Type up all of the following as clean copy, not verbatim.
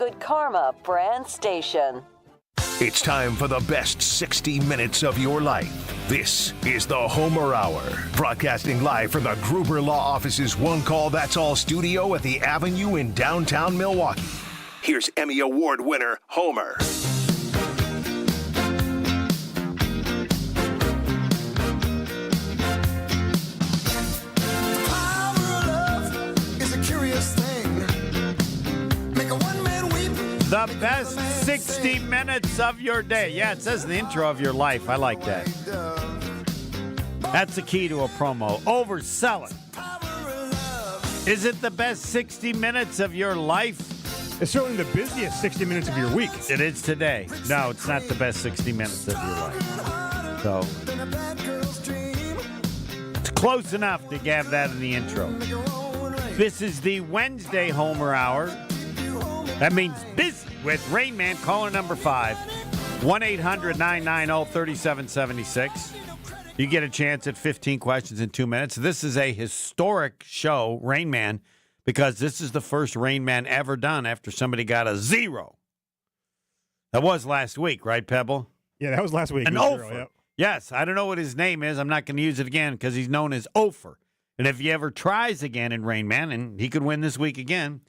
Good Karma brand station. It's time for the best 60 minutes of your life. This is the Homer Hour, broadcasting live from the Gruber Law Office's One Call That's All studio at the Avenue in downtown Milwaukee. Here's Emmy Award winner, Homer. The best 60 minutes of your day. Yeah, it says the intro of your life. I like that. That's the key to a promo. Oversell it. Is it the best 60 minutes of your life? It's certainly the busiest 60 minutes of your week. It is today. No, it's not the best 60 minutes of your life. So, it's close enough to have that in the intro. This is the Wednesday Homer Hour. That means busy with Rain Man. Caller number 5, 1-800-990-3776. You get a chance at 15 questions in 2 minutes. This is a historic show, Rain Man, because this is the first Rain Man ever done after somebody got a 0. That was last week, right, Pebble? Yeah, that was last week. An Ofer. Yep. Yes, I don't know what his name is. I'm not going to use it again because he's known as Ofer. And if he ever tries again in Rain Man, and he could win this week again,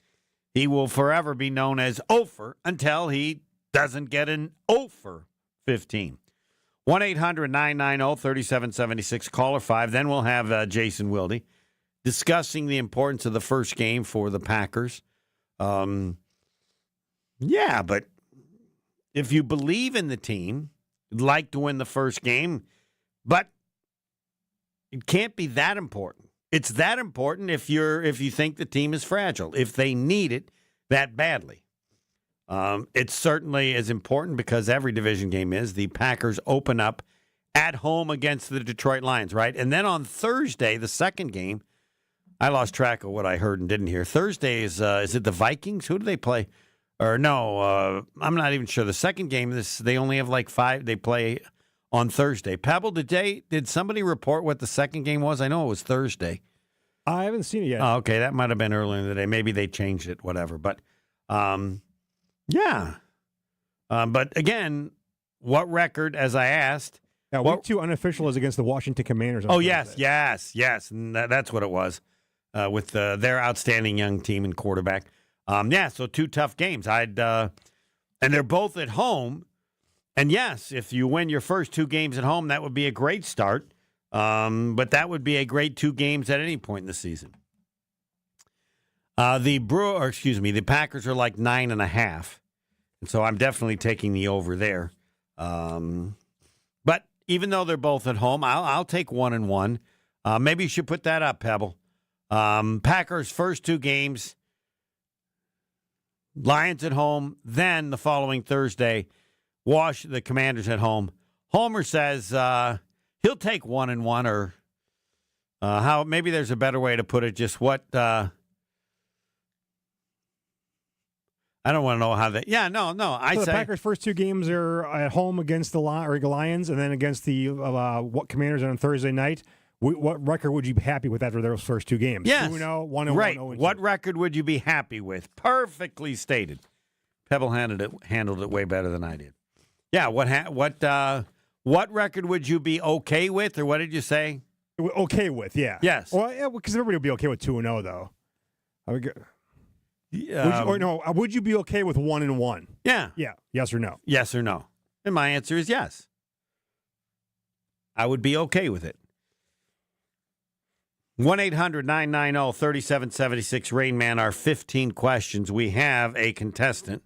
he will forever be known as Ofer until he doesn't get an Ofer 15. 1-800-990-3776, caller 5. Then we'll have Jason Wilde discussing the importance of the first game for the Packers. Yeah, but if you believe in the team, you'd like to win the first game, but it can't be that important. It's that important if you think the team is fragile, if they need it that badly. It certainly is important because every division game is. The Packers open up at home against the Detroit Lions, right? And then on Thursday, the second game, I lost track of what I heard and didn't hear. Thursday is it the Vikings? Who do they play? Or no, I'm not even sure. The second game, they only have like 5. They play on Thursday. Pebble, did somebody report what the second game was? I know it was Thursday. I haven't seen it yet. Oh, okay, that might have been earlier in the day. Maybe they changed it, whatever. But, yeah. But, again, what record, as I asked? Now, week 2 unofficial is against the Washington Commanders. Oh, yes. And that's what it was with their outstanding young team and quarterback. Yeah, so 2 tough games. And they're both at home. And, yes, if you win your first 2 games at home, that would be a great start. But that would be a great 2 games at any point in the season. The Packers are like 9.5. And so I'm definitely taking the over there. But even though they're both at home, I'll take 1-1. Maybe you should put that up, Pebble. Packers' first 2 games, Lions at home, then the following Thursday, the Commanders at home. Homer says he'll take 1-1, or how? Maybe there's a better way to put it. Just what? I don't want to know how that. Yeah, no. The Packers' first 2 games are at home against the Lions, and then against the Commanders on Thursday night. What record would you be happy with after those first 2 games? Yes. 2-0, 1-1, right. 0-2. What record would you be happy with? Perfectly stated. Pebble handled it way better than I did. Yeah. What record would you be okay with, or what did you say? Okay with, yeah. Yes. Well, yeah, because everybody would be okay with 2-0, though. I would go. Would you be okay with 1-1? Yeah. Yeah. Yes or no? Yes or no? And my answer is yes. I would be okay with it. 1-800-990-3776, Rain Man, our 15 questions. We have a contestant,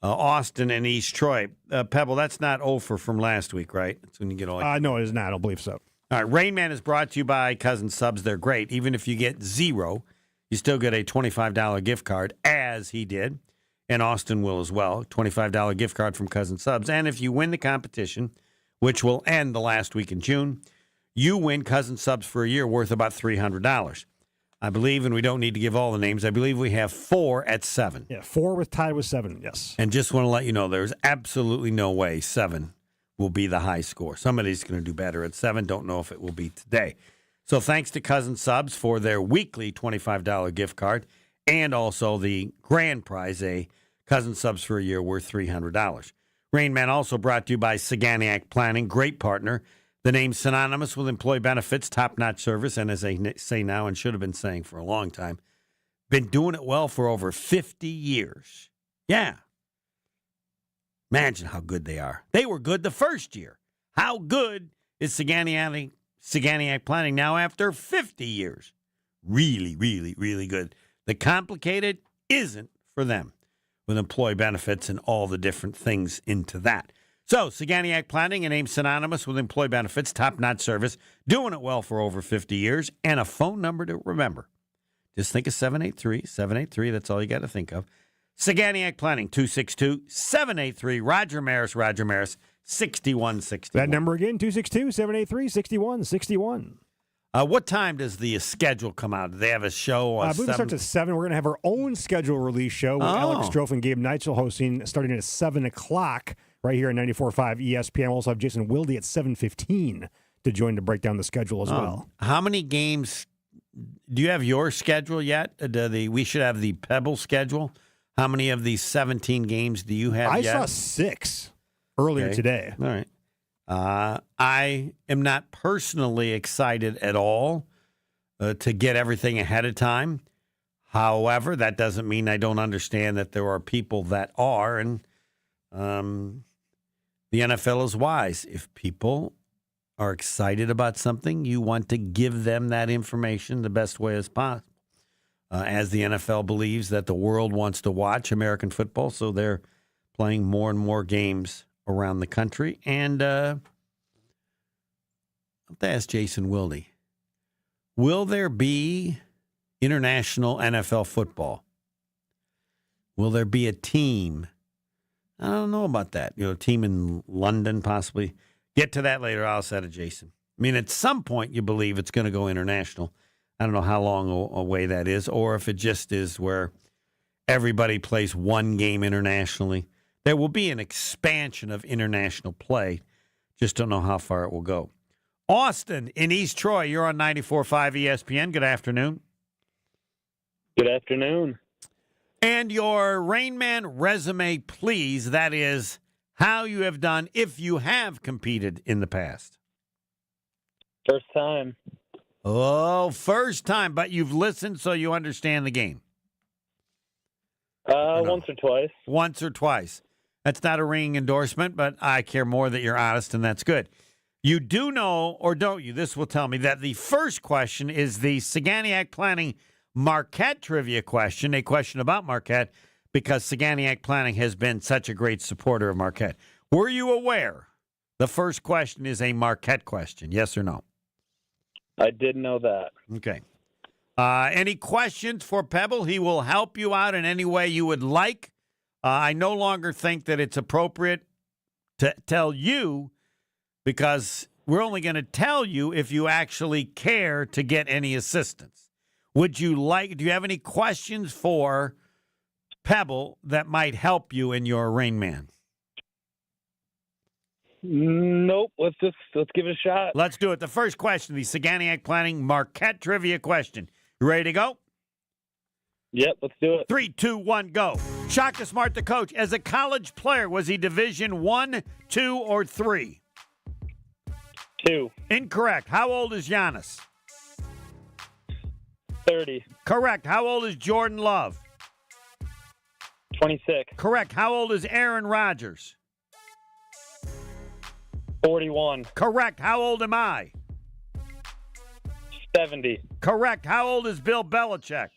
Austin in East Troy. Pebble, that's not Ofer from last week, right? That's when you get all. No, it is not. I don't believe so. All right, Rain Man is brought to you by Cousin Subs. They're great. Even if you get 0, you still get a $25 gift card, as he did, and Austin will as well. $25 gift card from Cousin Subs. And if you win the competition, which will end the last week in June, you win Cousin Subs for a year worth about $300. I believe, and we don't need to give all the names, I believe we have 4 at 7. Yeah, 4 tied with 7, yes. And just want to let you know, there's absolutely no way 7 will be the high score. Somebody's going to do better at 7. Don't know if it will be today. So thanks to Cousin Subs for their weekly $25 gift card and also the grand prize, a Cousin subs for a year worth $300. Rain Man also brought to you by Saganiac Planning, great partner. The name's synonymous with employee benefits, top-notch service, and as they say now and should have been saying for a long time, been doing it well for over 50 years. Yeah. Imagine how good they are. They were good the first year. How good is Saganiac Planning now after 50 years? Really, really, really good. The complicated isn't for them with employee benefits and all the different things into that. So, Saganiac Planning, a name synonymous with employee benefits, top-notch service, doing it well for over 50 years, and a phone number to remember. Just think of 783. That's all you got to think of. Saganiac Planning, 262-783. Roger Maris, 6161. That number again, 262-783-6161. What time does the schedule come out? Do they have a show? I believe it starts at 7. We're going to have our own schedule release show with Alex Strofe and Gabe Neitzel hosting starting at 7 o'clock right here at 94.5 ESPN. We'll also have Jason Wilde at 7:15 to join to break down the schedule as well. How many games? Do you have your schedule yet? We should have the Pebble schedule. How many of these 17 games do you have yet? I saw 6 earlier today. All right. I am not personally excited at all to get everything ahead of time. However, that doesn't mean I don't understand that there are people that are, and the NFL is wise. If people are excited about something, you want to give them that information the best way as possible. As the NFL believes that the world wants to watch American football, so they're playing more and more games around the country. And I'll have to ask Jason Wilde, will there be international NFL football? Will there be a team? I don't know about that. A team in London possibly. Get to that later. I'll say to Jason. I mean, at some point you believe it's going to go international. I don't know how long away that is, or if it just is where everybody plays one game internationally. There will be an expansion of international play. Just don't know how far it will go. Austin in East Troy, you're on 94.5 ESPN. Good afternoon. Good afternoon. And your Rain Man resume, please. That is how you have done if you have competed in the past. First time. Oh, first time, but you've listened so you understand the game. Once or twice. Once or twice. That's not a ringing endorsement, but I care more that you're honest, and that's good. You do know, or don't you, this will tell me, that the first question is the Saganiac Planning Marquette trivia question, a question about Marquette, because Saganiac Planning has been such a great supporter of Marquette. Were you aware the first question is a Marquette question, yes or no? I did know that. Okay. Any questions for Pebble? He will help you out in any way you would like. I no longer think that it's appropriate to tell you because we're only going to tell you if you actually care to get any assistance. Do you have any questions for Pebble that might help you in your Rain Man? Nope. Let's give it a shot. Let's do it. The first question, the Saganiac Planning Marquette trivia question. You ready to go? Yep, let's do it. 3, 2, 1, go. Shaka Smart, the coach. As a college player, was he Division I, 2, or 3? 2. Incorrect. How old is Giannis? 30. Correct. How old is Jordan Love? 26. Correct. How old is Aaron Rodgers? 41. Correct. How old am I? 70. Correct. How old is Bill Belichick?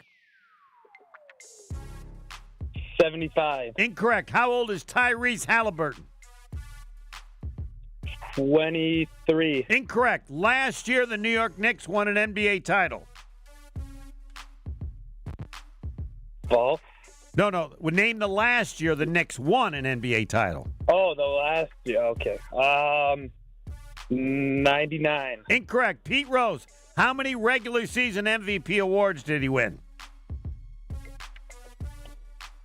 75. Incorrect. How old is Tyrese Halliburton? 23. Incorrect. Last year, the New York Knicks won an NBA title. False. No. Name the last year the Knicks won an NBA title. Oh, the last year. Okay. 99. Incorrect. Pete Rose. How many regular season MVP awards did he win?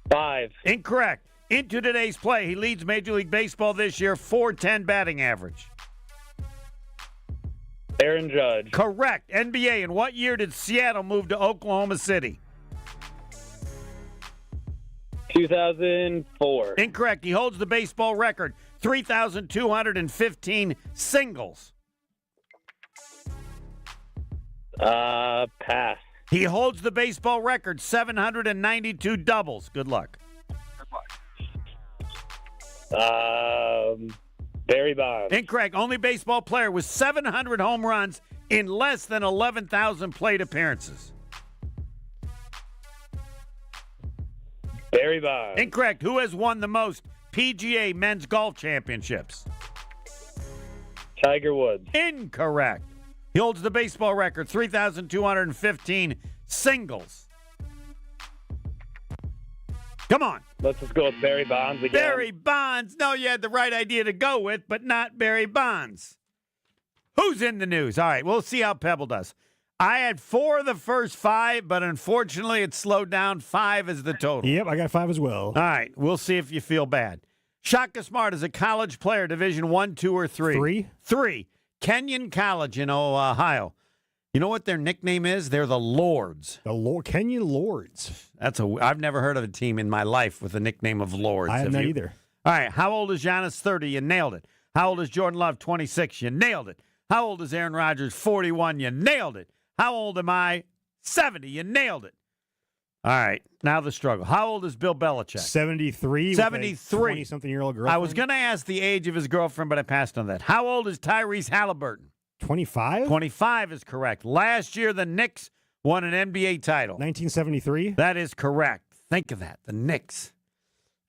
5. Incorrect. Into today's play, he leads Major League Baseball this year, .410 batting average. Aaron Judge. Correct. NBA. In what year did Seattle move to Oklahoma City? 2004. Incorrect. He holds the baseball record, 3,215 singles. Pass. He holds the baseball record, 792 doubles. Good luck. Barry Bonds. Incorrect. Only baseball player with 700 home runs in less than 11,000 plate appearances. Barry Bonds. Incorrect. Who has won the most PGA men's golf championships? Tiger Woods. Incorrect. He holds the baseball record, 3,215 singles. Come on. Let's just go with Barry Bonds again. Barry Bonds. No, you had the right idea to go with, but not Barry Bonds. Who's in the news? All right, we'll see how Pebble does. I had 4 of the first 5, but unfortunately it slowed down. 5 is the total. Yep, I got 5 as well. All right, we'll see if you feel bad. Shaka Smart is a college player, Division 1, 2, or 3? 3. 3. Kenyon College in Ohio. You know what their nickname is? They're the Lords. The Kenyon Lords. I've never heard of a team in my life with the nickname of Lords. I have not either. All right, how old is Giannis? 30. You nailed it. How old is Jordan Love? 26. You nailed it. How old is Aaron Rodgers? 41. You nailed it. How old am I? 70. You nailed it. All right, now the struggle. How old is Bill Belichick? 73. 73. 20-something-year-old girlfriend. I was going to ask the age of his girlfriend, but I passed on that. How old is Tyrese Halliburton? 25? 25 is correct. Last year, the Knicks won an NBA title. 1973? That is correct. Think of that, the Knicks.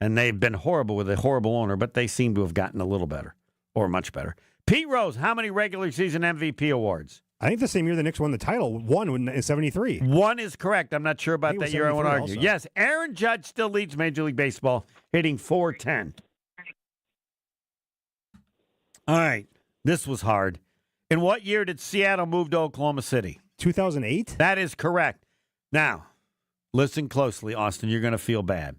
And they've been horrible with a horrible owner, but they seem to have gotten a little better, or much better. Pete Rose, how many regular season MVP awards? I think the same year the Knicks won the title, 1 in 73. 1 is correct. I'm not sure about that year. I want to argue. also. Yes, Aaron Judge still leads Major League Baseball, hitting .410. All right, this was hard. In what year did Seattle move to Oklahoma City? 2008? That is correct. Now, listen closely, Austin. You're going to feel bad.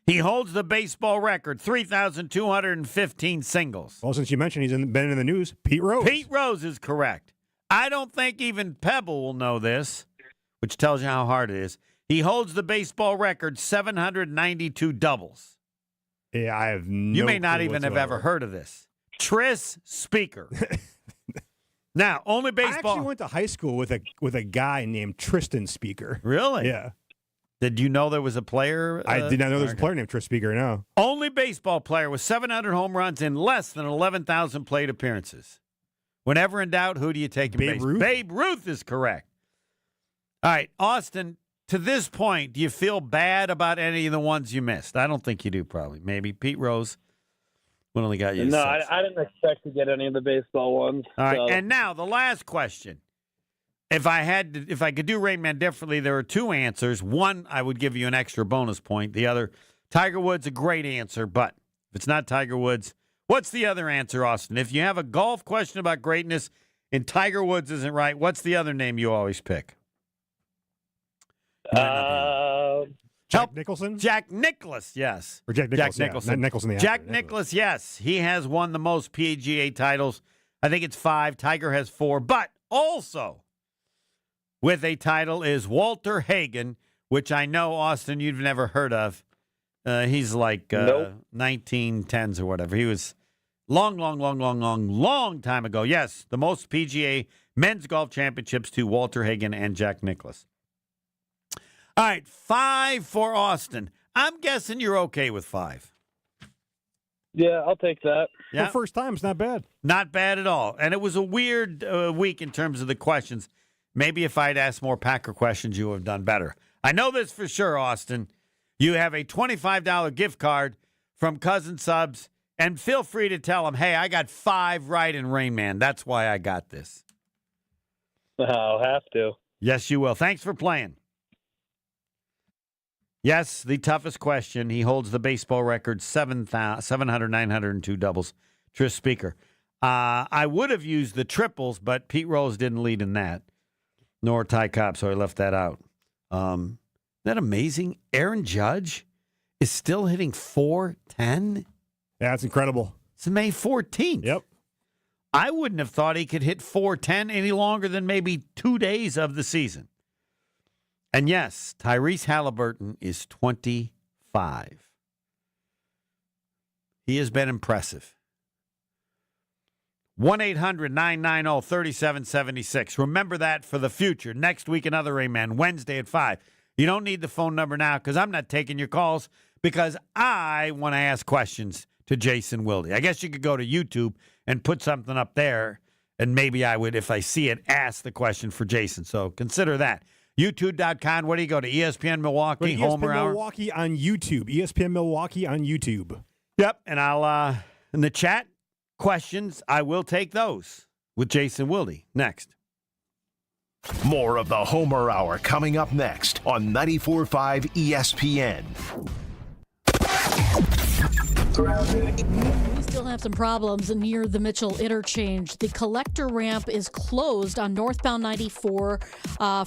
He holds the baseball record, 3,215 singles. Well, since you mentioned he's been in the news, Pete Rose. Pete Rose is correct. I don't think even Pebble will know this, which tells you how hard it is. He holds the baseball record, 792 doubles. Yeah, I have no You may not clue even have whatsoever. ever heard of this. Tris Speaker. Now, only I baseball. actually went to high school with a guy named Tristan Speaker. Really? Yeah. Did you know there was a player? I did not know there was a player named Tris Speaker, no. Only baseball player with 700 home runs in less than 11,000 plate appearances. Whenever in doubt, who do you take in Babe baseball? Ruth? Babe Ruth is correct. All right, Austin, to this point, do you feel bad about any of the ones you missed? I don't think you do, probably. Maybe. Pete Rose, we only got you. No, six. I didn't expect to get any of the baseball ones. All right, so. and now the last question. If I could do Rain Man differently, there are 2 answers. One, I would give you an extra bonus point. The other, Tiger Woods, a great answer, but if it's not Tiger Woods, what's the other answer, Austin? If you have a golf question about greatness and Tiger Woods isn't right, what's the other name you always pick? Jack Nicholson? Jack Nicklaus, yes. Or Jack Nicholson. Jack Nicholson. Yeah, not Nicholson the Jack actor, Nicklaus, yes. He has won the most PGA titles. I think it's 5. Tiger has 4. But also with a title is Walter Hagen, which I know, Austin, you've never heard of. He's like Nope. 1910s or whatever. He was long time ago. Yes, the most PGA men's golf championships to Walter Hagen and Jack Nicklaus. All right, 5 for Austin. I'm guessing you're okay with 5. Yeah, I'll take that. Yeah, For first time, it's not bad. not bad at all. And it was a weird week in terms of the questions. Maybe if I'd asked more Packer questions, you would have done better. I know this for sure, Austin. You have a $25 gift card from Cousin Subs, and feel free to tell them, hey, I got 5 right in Rain Man. That's why I got this. I'll have to. Yes, you will. Thanks for playing. Yes, the toughest question. He holds the baseball record, 902 doubles. Tris Speaker. I would have used the triples, but Pete Rose didn't lead in that, nor Ty Cobb, so I left that out. Isn't that amazing? Aaron Judge is still hitting .410. Yeah, it's incredible. It's May 14th. Yep. I wouldn't have thought he could hit .410 any longer than maybe 2 days of the season. And yes, Tyrese Halliburton is 25. He has been impressive. 1-800-990-3776. Remember that for the future. Next week, another Rain Man, Wednesday at 5. You don't need the phone number now because I'm not taking your calls because I want to ask questions to Jason Wilde. I guess you could go to YouTube and put something up there, and maybe I would, if I see it, ask the question for Jason. So consider that. YouTube.com. What do you go to? ESPN Milwaukee, Homer Hour? Milwaukee on YouTube. ESPN Milwaukee on YouTube. Yep, and I'll, in the chat, questions, I will take those with Jason Wilde next. More of the Homer Hour coming up next on 94.5 ESPN. We still have some problems near the Mitchell interchange. The collector ramp is closed on northbound 94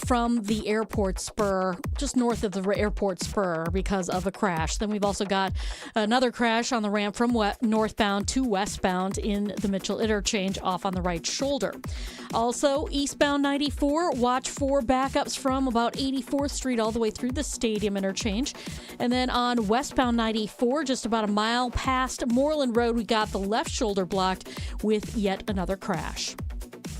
from the airport spur, just north of the airport spur because of a crash. Then we've also got another crash on the ramp from northbound to westbound in the Mitchell interchange off on the right shoulder. Also, eastbound 94, watch for backups from about 84th Street all the way through the stadium interchange. And then on westbound 94, just about a mile past Moreland Road, we got the left shoulder blocked with yet another crash.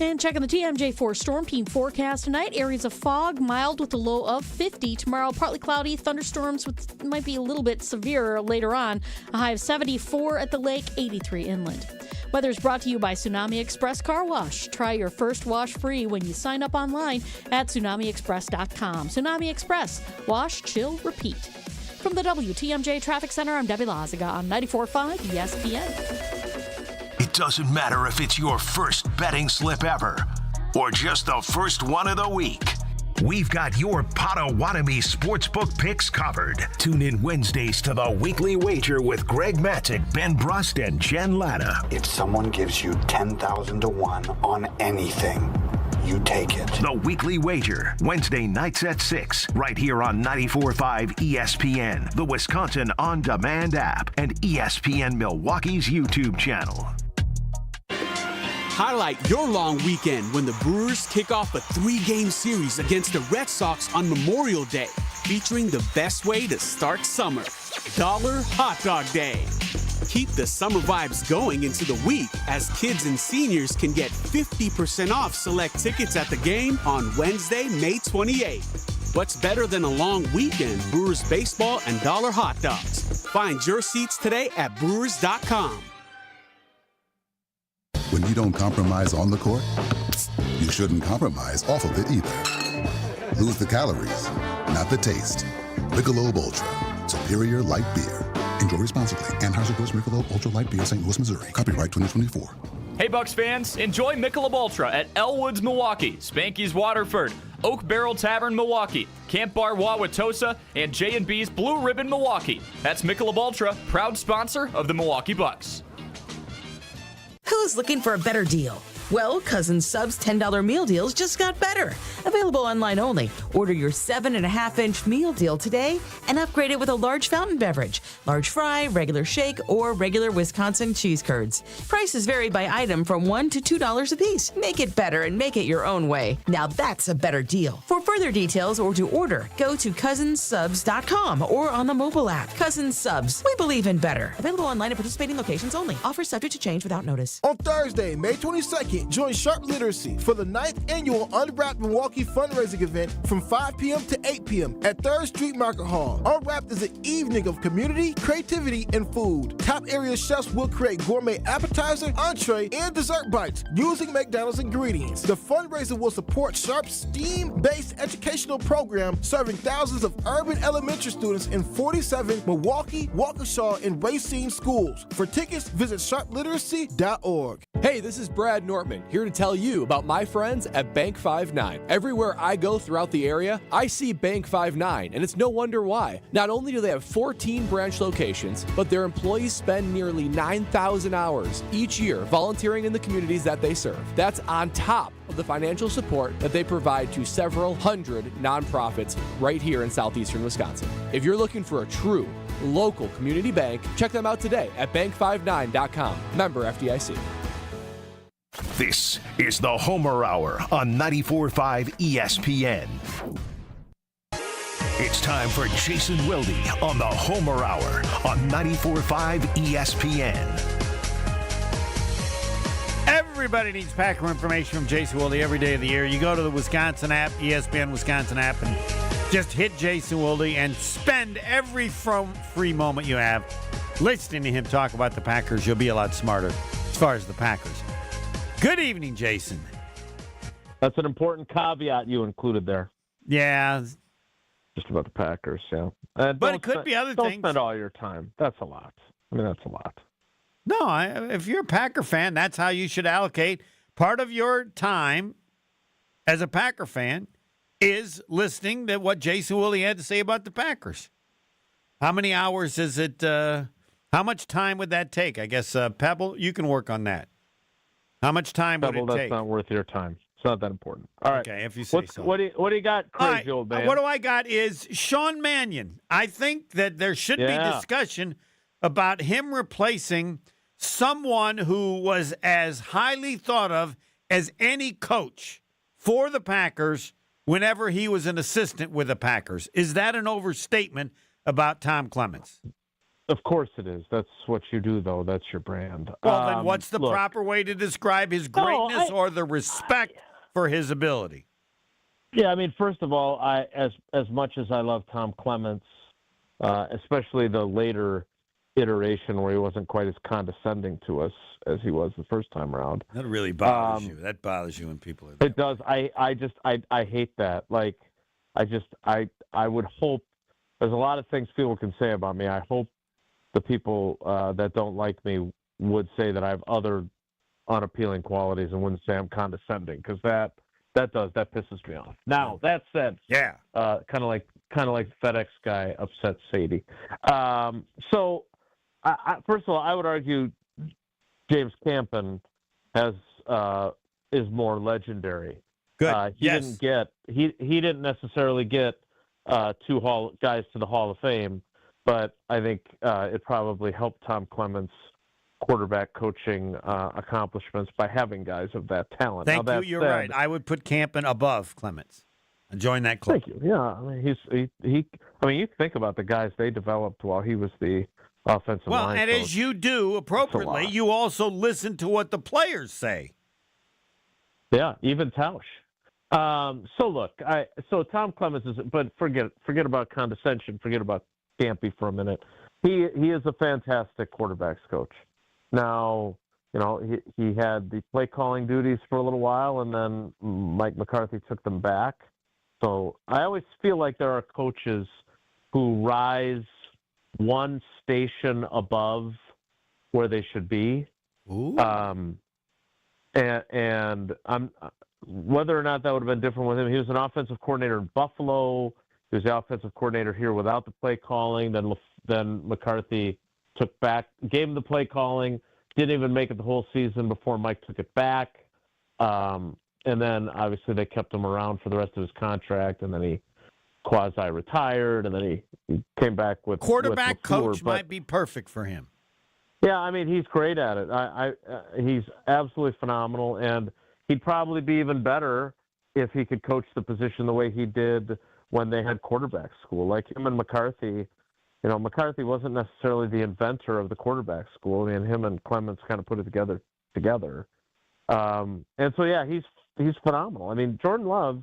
And checking the TMJ4 storm team forecast tonight, areas of fog, mild with a low of 50. Tomorrow, partly cloudy, thunderstorms might be a little bit severe later on. A high of 74 at the lake, 83 inland. Weather is brought to you by Tsunami Express Car Wash. Try your first wash free when you sign up online at tsunamiexpress.com. Tsunami Express. Wash, chill, repeat. From the WTMJ Traffic Center, I'm Debbie Lazaga on 94.5 ESPN. It doesn't matter if it's your first betting slip ever or just the first one of the week. We've got your Potawatomi sportsbook picks covered. Tune in Wednesdays to the Weekly Wager with Greg Matzik, Ben Brust, and Jen Latta. If someone gives you 10,000 to 1 on anything, you take it. The Weekly Wager, Wednesday nights at 6, right here on 94.5 ESPN, the Wisconsin On Demand app, and ESPN Milwaukee's YouTube channel. Highlight your long weekend when the Brewers kick off a 3-game series against the Red Sox on Memorial Day, featuring the best way to start summer, Dollar Hot Dog Day. Keep the summer vibes going into the week as kids and seniors can get 50% off select tickets at the game on Wednesday, May 28th. What's better than a long weekend? Brewers baseball and dollar hot dogs. Find your seats today at brewers.com. When you don't compromise on the court, you shouldn't compromise off of it either. Lose the calories, not the taste. Michelob Ultra, superior light beer. Enjoy responsibly. Anheuser-Busch Michelob Ultra Light Beer, St. Louis, Missouri. Copyright 2024. Hey, Bucks fans, enjoy Michelob Ultra at Elwood's Milwaukee, Spanky's Waterford, Oak Barrel Tavern Milwaukee, Camp Bar Wauwatosa, and J&B's Blue Ribbon Milwaukee. That's Michelob Ultra, proud sponsor of the Milwaukee Bucks. Who's looking for a better deal? Well, Cousin Sub's $10 meal deals just got better. Available online only. Order your 7.5-inch meal deal today and upgrade it with a large fountain beverage, large fry, regular shake, or regular Wisconsin cheese curds. Prices vary by item from $1 to $2 a piece. Make it better and make it your own way. Now that's a better deal. For further details or to order, go to cousinsubs.com or on the mobile app. Cousin Subs. We believe in better. Available online at participating locations only. Offer subject to change without notice. On Thursday, May 22nd, join Sharp Literacy for the 9th annual Unwrapped Milwaukee fundraising event from 5 p.m. to 8 p.m. at 3rd Street Market Hall. Unwrapped is an evening of community, creativity, and food. Top area chefs will create gourmet appetizer, entree, and dessert bites using McDonald's ingredients. The fundraiser will support Sharp's STEAM-based educational program serving thousands of urban elementary students in 47 Milwaukee, Waukesha, and Racine schools. For tickets, visit sharpliteracy.org. Hey, this is Brad Nortman, here to tell you about my friends at Bank 5-9. Everywhere I go throughout the area, I see Bank 5-9, and it's no wonder why. Not only do they have 14 branch locations, but their employees spend nearly 9,000 hours each year volunteering in the communities that they serve. That's on top of the financial support that they provide to several hundred nonprofits right here in southeastern Wisconsin. If you're looking for a true local community bank, check them out today at bank59.com. Member FDIC. This is the Homer Hour on 94.5 ESPN. It's time for Jason Wilde on the Homer Hour on 94.5 ESPN. Everybody needs Packer information from Jason Wilde every day of the year. You go to the Wisconsin app, ESPN Wisconsin app, and just hit Jason Wilde and spend every free moment you have listening to him talk about the Packers. You'll be a lot smarter as far as the Packers. Good evening, Jason. That's an important caveat you included there. Yeah. Just about the Packers, yeah. But it could be other things. Don't spend all your time. That's a lot. I mean, that's a lot. No, if you're a Packer fan, that's how you should allocate. Part of your time as a Packer fan is listening to what Jason Wilde had to say about the Packers. How many hours is it? How much time would that take? I guess, Pebble, you can work on that. How much time would it take? That's not worth your time. It's not that important. All right. Okay, if you say so. What do you got, crazy old man? What do I got is Sean Mannion. I think that there should be discussion about him replacing someone who was as highly thought of as any coach for the Packers whenever he was an assistant with the Packers. Is that an overstatement about Tom Clements? Of course it is. That's what you do, though. That's your brand. Well, then what's the proper way to describe his greatness or the respect for his ability? Yeah, I mean, first of all, as much as I love Tom Clements, especially the later iteration where he wasn't quite as condescending to us as he was the first time around. That really bothers you. That bothers you when people are It does. I hate that. Like, I would hope there's a lot of things people can say about me. I hope the people that don't like me would say that I have other unappealing qualities and wouldn't say I'm condescending, because that pisses me off. Now, that said, kind of like the FedEx guy upset Sadie. So first of all, I would argue James Campen is more legendary. Good. He didn't necessarily get two guys to the Hall of Fame, but I think it probably helped Tom Clements' quarterback coaching accomplishments by having guys of that talent. Thank you. You're right. I would put Campen above Clements and join that club. Thank you. Yeah, I mean, you think about the guys they developed while he was the offensive line coach. Well, and as you do appropriately, you also listen to what the players say. Yeah, even Tausch. So look, so Tom Clements is, but forget about condescension, forget about Campy for a minute. He is a fantastic quarterbacks coach. Now, he had the play calling duties for a little while, and then Mike McCarthy took them back. So I always feel like there are coaches who rise one station above where they should be. Ooh. And I'm whether or not that would have been different with him. He was an offensive coordinator in Buffalo. He was the offensive coordinator here without the play calling. Then McCarthy gave him the play calling, didn't even make it the whole season before Mike took it back. And then obviously they kept him around for the rest of his contract, and then he quasi-retired, and then he came back with quarterback with LaFleur, coach might be perfect for him. Yeah, I mean, he's great at it. He's absolutely phenomenal, and he'd probably be even better if he could coach the position the way he did when they had quarterback school. Like him and McCarthy, McCarthy wasn't necessarily the inventor of the quarterback school. I mean, him and Clements kind of put it together. And so, yeah, he's phenomenal. I mean, Jordan Love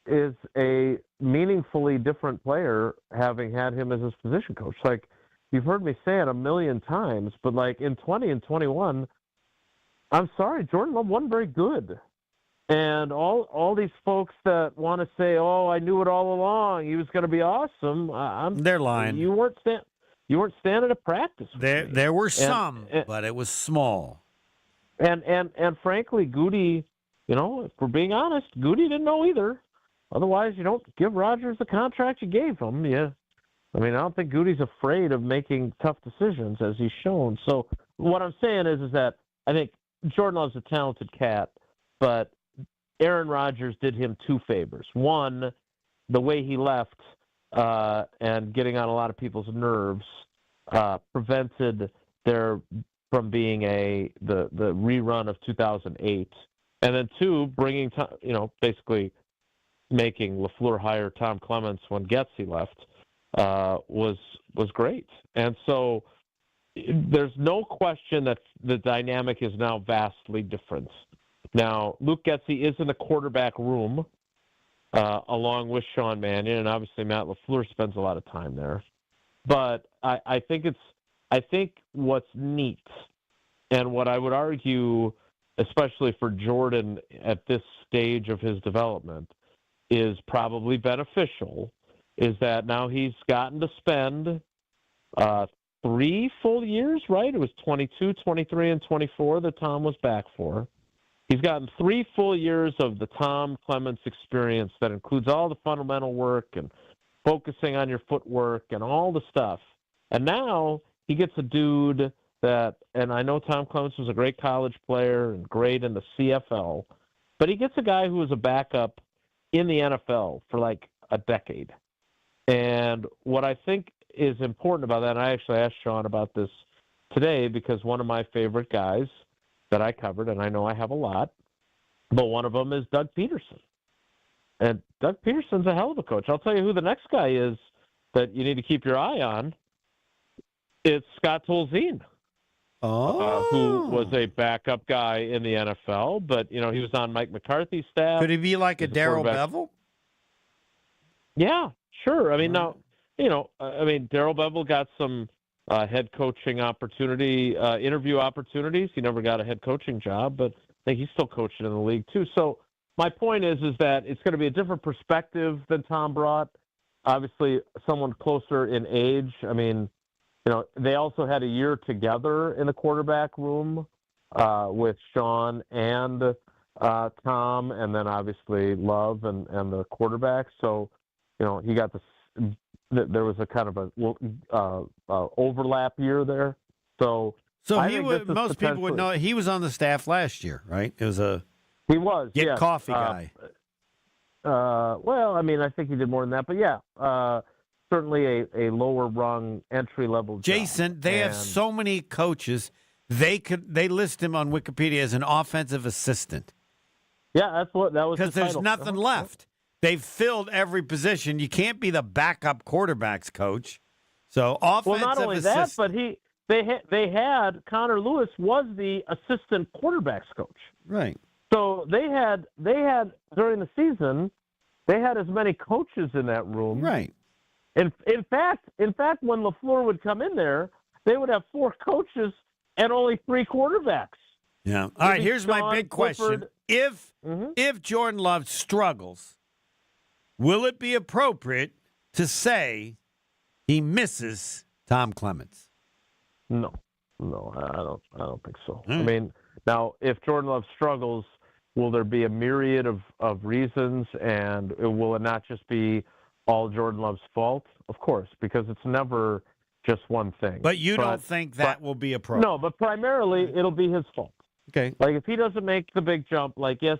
is a meaningfully different player having had him as his position coach. Like, you've heard me say it a million times, but like in 20 and 21, I'm sorry, Jordan Love wasn't very good. And all these folks that want to say, "Oh, I knew it all along. He was going to be awesome." They're lying. You weren't standing at practice. There were some, but it was small. And frankly, Goody, if we're being honest, Goody didn't know either. Otherwise, you don't give Rodgers the contract you gave him. Yeah. I mean, I don't think Goody's afraid of making tough decisions, as he's shown. So what I'm saying is that I think Jordan Love's a talented cat, but Aaron Rodgers did him two favors. One, the way he left and getting on a lot of people's nerves prevented there from being the rerun of 2008. And then two, bringing basically making LaFleur hire Tom Clements when Getsy left was great. And so there's no question that the dynamic is now vastly different. Now, Luke Getsy is in the quarterback room along with Sean Mannion, and obviously Matt LaFleur spends a lot of time there. But I think what's neat, and what I would argue, especially for Jordan at this stage of his development, is probably beneficial, is that now he's gotten to spend 3 full years, right? It was 22, 23, and 24 that Tom was back for. He's gotten 3 full years of the Tom Clements experience that includes all the fundamental work and focusing on your footwork and all the stuff. And now he gets a dude that, and I know Tom Clements was a great college player and great in the CFL, but he gets a guy who was a backup in the NFL for like a decade. And what I think is important about that, and I actually asked Sean about this today because one of my favorite guys that I covered, and I know I have a lot, but one of them is Doug Peterson. And Doug Peterson's a hell of a coach. I'll tell you who the next guy is that you need to keep your eye on. It's Scott Tolzien, who was a backup guy in the NFL, but, he was on Mike McCarthy's staff. Could he be like a Darrell Bevell? Yeah, sure. I mean, Darrell Bevell got some head coaching interview opportunities. He never got a head coaching job, but I think he's still coaching in the league too. So my point is that it's going to be a different perspective than Tom brought. Obviously, someone closer in age. I mean, they also had a year together in the quarterback room with Sean and Tom, and then obviously Love and the quarterback. So, he got there was a kind of a overlap year there. So most people would know he was on the staff last year, right? It was he was coffee guy. Well, I mean, I think he did more than that, but yeah, certainly a lower rung entry level. Jason, they have so many coaches. They list him on Wikipedia as an offensive assistant. Yeah, that was because there's nothing left. They've filled every position. You can't be the backup quarterback's coach. So offensive well, not only assistant. that, but they had Connor Lewis was the assistant quarterbacks coach. Right. So they had during the season, they had as many coaches in that room. Right. In fact, when LaFleur would come in there, they would have 4 coaches and only 3 quarterbacks. Yeah. All right. Here's my big question: If Jordan Love struggles, will it be appropriate to say he misses Tom Clements? No, I don't think so. I mean, now if Jordan Love struggles, will there be a myriad of reasons, and will it not just be all Jordan Love's fault? Of course, because it's never just one thing. But you don't think that will be appropriate? No, but primarily it'll be his fault. Okay. Like if he doesn't make the big jump, like yes,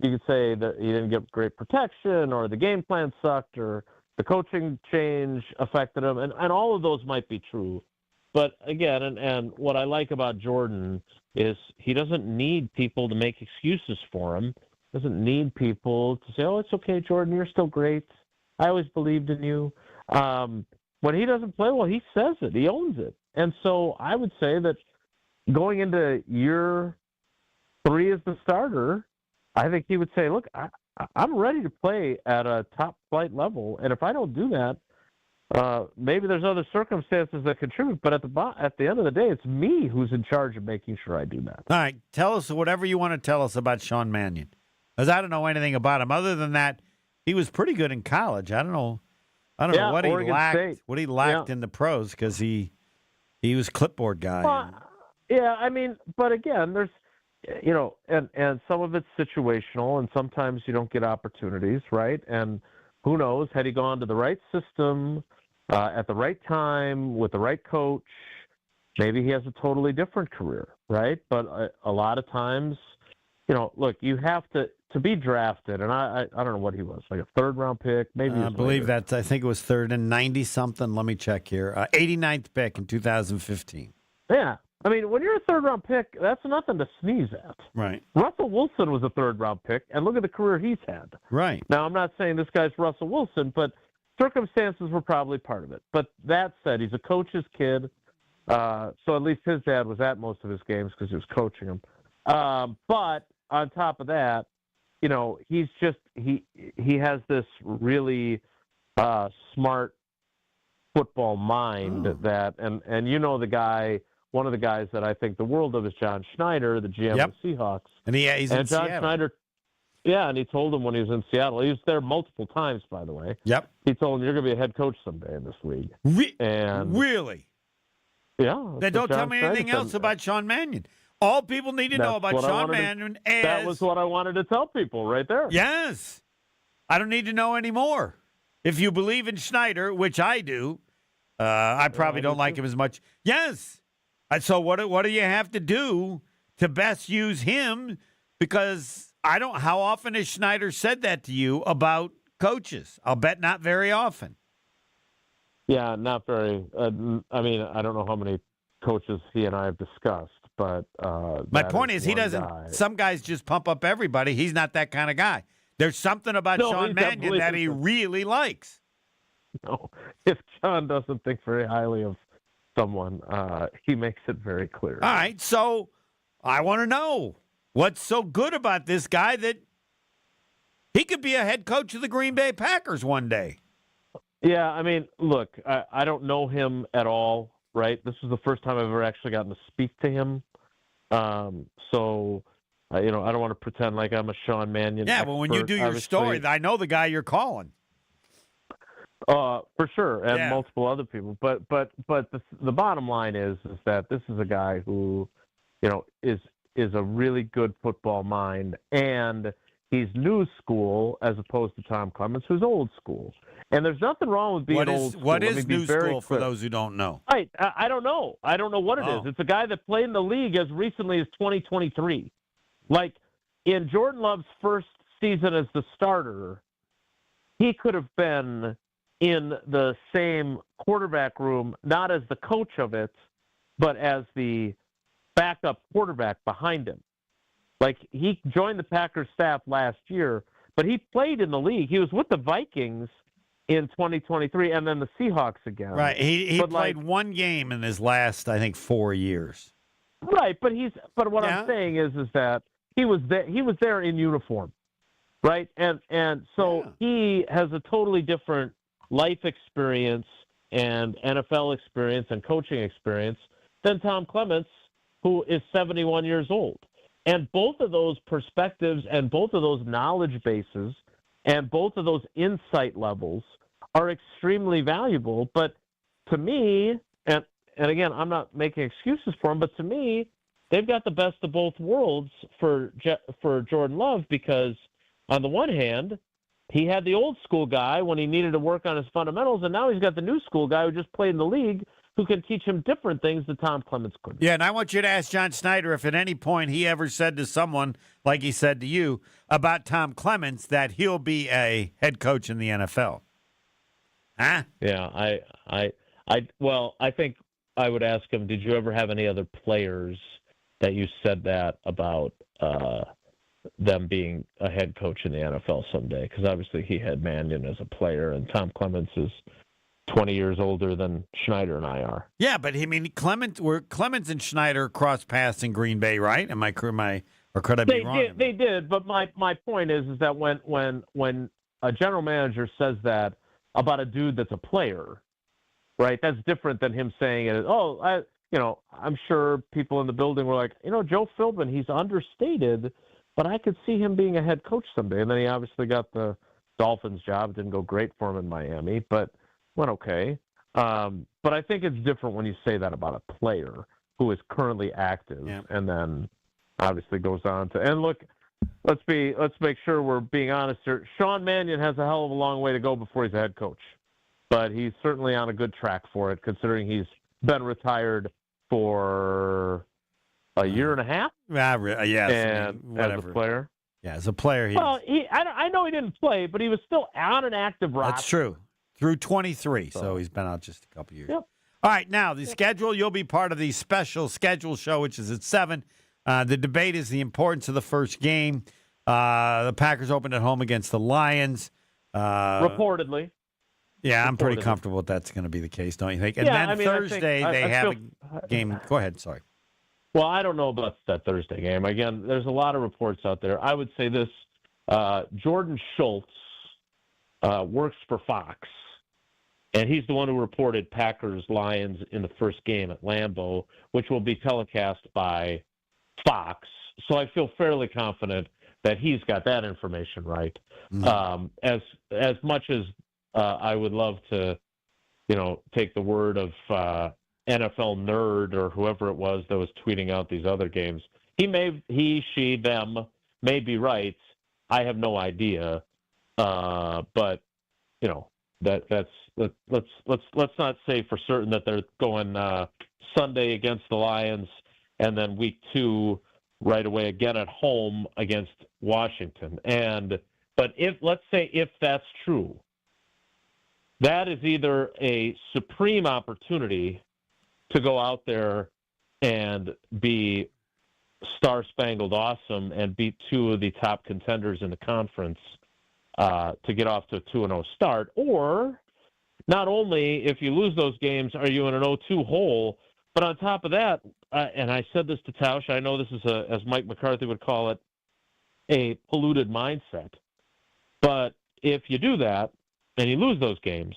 you could say that he didn't get great protection, or the game plan sucked, or the coaching change affected him, and all of those might be true. But again, and what I like about Jordan is he doesn't need people to make excuses for him. Doesn't need people to say, "Oh, it's okay, Jordan, you're still great. I always believed in you." When he doesn't play well, he says it. He owns it. And so I would say that going into year 3 as the starter, I think he would say, "Look, I'm ready to play at a top flight level, and if I don't do that, maybe there's other circumstances that contribute. But at the end of the day, it's me who's in charge of making sure I do that." All right, tell us whatever you want to tell us about Sean Mannion, because I don't know anything about him other than that he was pretty good in college. I don't know what he lacked. State. What he lacked in the pros, because he was clipboard guy. Yeah, I mean, but again, there's. And some of it's situational, and sometimes you don't get opportunities, right? And who knows, had he gone to the right system at the right time with the right coach, maybe he has a totally different career, right? But a lot of times, look, you have to be drafted, and I don't know what he was, like a 3rd-round pick, maybe. I believe I think it was 3rd and 90-something. Let me check here. 89th pick in 2015. Yeah. I mean, when you're a third-round pick, that's nothing to sneeze at. Right. Russell Wilson was a third-round pick, and look at the career he's had. Right. Now, I'm not saying this guy's Russell Wilson, but circumstances were probably part of it. But that said, he's a coach's kid, so at least his dad was at most of his games because he was coaching him. But on top of that, he's just he has this really smart football mind that, and the guy. One of the guys that I think the world of is John Schneider, the GM of the Seahawks. And he's in John Seattle. Schneider, and he told him when he was in Seattle. He was there multiple times, by the way. Yep. He told him, you're going to be a head coach someday in this league. Really? Yeah. Then don't tell me anything else about Sean Mannion. All people need to know about Sean Mannion is... That was what I wanted to tell people right there. Yes. I don't need to know any more. If you believe in Schneider, which I do, I probably don't like him as much. Yes. So what do you have to do to best use him? Because how often has Schneider said that to you about coaches? I'll bet not very often. Yeah, not very. I mean, I don't know how many coaches he and I have discussed, but my point is he doesn't. Some guys just pump up everybody. He's not that kind of guy. There's something about Sean Mannion that he really likes. No, if John doesn't think very highly of someone, he makes it very clear. All right, so I want to know what's so good about this guy that he could be a head coach of the Green Bay Packers one day. Yeah, I mean, look, I don't know him at all, right? This is the first time I've ever actually gotten to speak to him. So, I don't want to pretend like I'm a Sean Mannion expert. Well, when you do your story, I know the guy you're calling. For sure, and multiple other people. But the bottom line is that this is a guy who, is a really good football mind, and he's new school as opposed to Tom Clements, who's old school. And there's nothing wrong with being old school. What is new school for those who don't know? Right, I don't know. I don't know what it is. It's a guy that played in the league as recently as 2023. Like in Jordan Love's first season as the starter, he could have been in the same quarterback room, not as the coach of it, but as the backup quarterback behind him. Like, he joined the Packers staff last year, but he played in the league. He was with the Vikings in 2023 and then the Seahawks again. Right. He played one game in his last, I think, 4 years. Right, but what I'm saying is that he was there in uniform. Right? And so he has a totally different life experience and NFL experience and coaching experience than Tom Clements, who is 71 years old. And both of those perspectives and both of those knowledge bases and both of those insight levels are extremely valuable. But to me, and again, I'm not making excuses for him, but to me, they've got the best of both worlds for Jordan Love, because on the one hand, he had the old school guy when he needed to work on his fundamentals, and now he's got the new school guy who just played in the league who can teach him different things that Tom Clements couldn't. Yeah, and I want you to ask John Schneider if at any point he ever said to someone, like he said to you, about Tom Clements, that he'll be a head coach in the NFL. Huh? Yeah, I think I would ask him, did you ever have any other players that you said that about them being a head coach in the NFL someday? Because obviously he had Mannion as a player, and Tom Clements is 20 years older than Schneider and I are. Yeah, but I mean, Clements and Schneider crossed paths in Green Bay, right? Or could I be wrong? They did, but my point is that when a general manager says that about a dude that's a player, right? That's different than him saying it. I'm sure people in the building were like, Joe Philbin, he's understated, but I could see him being a head coach someday. And then he obviously got the Dolphins job. Didn't go great for him in Miami, but went okay. But I think it's different when you say that about a player who is currently active and then obviously goes on to. And look, let's make sure we're being honest here. Sean Mannion has a hell of a long way to go before he's a head coach, but he's certainly on a good track for it, considering he's been retired for a year and a half. As a player. Yeah, as a player. I know he didn't play, but he was still on an active roster. That's true. Through 23, so he's been out just a couple years. Yep. All right, now the schedule. You'll be part of the special schedule show, which is at 7. The debate is the importance of the first game. The Packers opened at home against the Lions. Reportedly. Yeah, I'm pretty comfortable that that's going to be the case, don't you think? And then Thursday they have a game. Go ahead, sorry. Well, I don't know about that Thursday game. Again, there's a lot of reports out there. I would say this. Jordan Schultz works for Fox. And he's the one who reported Packers-Lions in the first game at Lambeau, which will be telecast by Fox. So I feel fairly confident that he's got that information right. As much as I would love to, take the word of NFL nerd or whoever it was that was tweeting out these other games, he, she, them may be right. I have no idea, but let's not say for certain that they're going Sunday against the Lions and then week 2 right away again at home against Washington. But let's say if that's true, that is either a supreme opportunity to go out there and be star-spangled awesome and beat 2 of the top contenders in the conference to get off to a 2-0 start, or not only if you lose those games are you in an 0-2 hole, but on top of that, and I said this to Tausch, I know this is as Mike McCarthy would call it, a polluted mindset. But if you do that and you lose those games,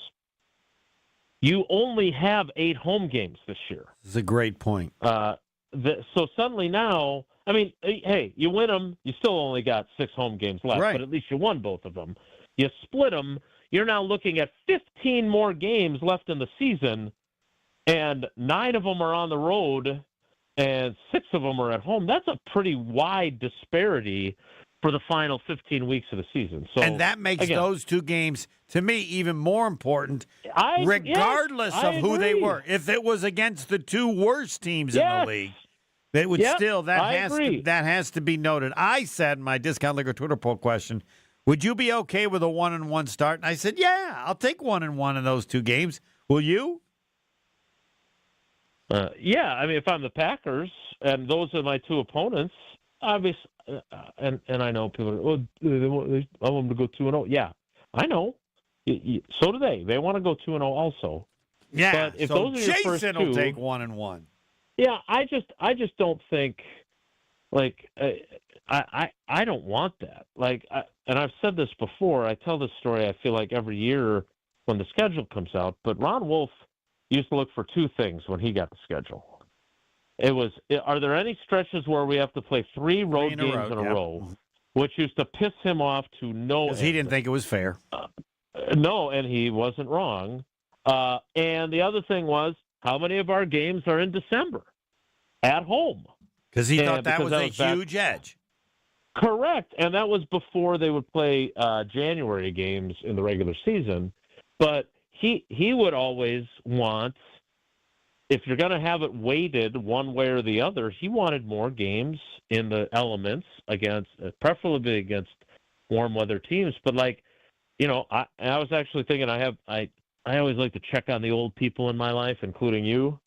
you only have 8 home games this year. This is a great point. So suddenly now, I mean, hey, you win them, you still only got 6 home games left, right, but at least you won both of them. You split them, you're now looking at 15 more games left in the season, and 9 of them are on the road, and 6 of them are at home. That's a pretty wide disparity for the final 15 weeks of the season. So, and that makes those 2 games, to me, even more important, regardless of who they were. If it was against the 2 worst teams in the league, they would still, that has to be noted. I said in my Discount Liquor Twitter poll question, would you be okay with a 1-1 start? And I said, yeah, I'll take 1-1 in those 2 games. Will you? Yeah, I mean, if I'm the Packers and those are my 2 opponents, obviously, and I know people I want them to go 2-0. Yeah, I know. So do they. They want to go 2-0 also. Yeah, but if so those are your first Jason 2, will take 1-1. Yeah, I just don't think, like, I don't want that. Like, and I've said this before. I tell this story, I feel like, every year when the schedule comes out. But Ron Wolf used to look for 2 things when he got the schedule. It was, are there any stretches where we have to play 3 road games in a row, which used to piss him off to no end. Because he didn't think it was fair. No, and he wasn't wrong. And the other thing was, how many of our games are in December at home? Because he thought that was a huge edge. Correct. And that was before they would play January games in the regular season. But he would always want, if you're going to have it weighted one way or the other, he wanted more games in the elements against, preferably against warm weather teams. But like, I was actually thinking I always like to check on the old people in my life, including you.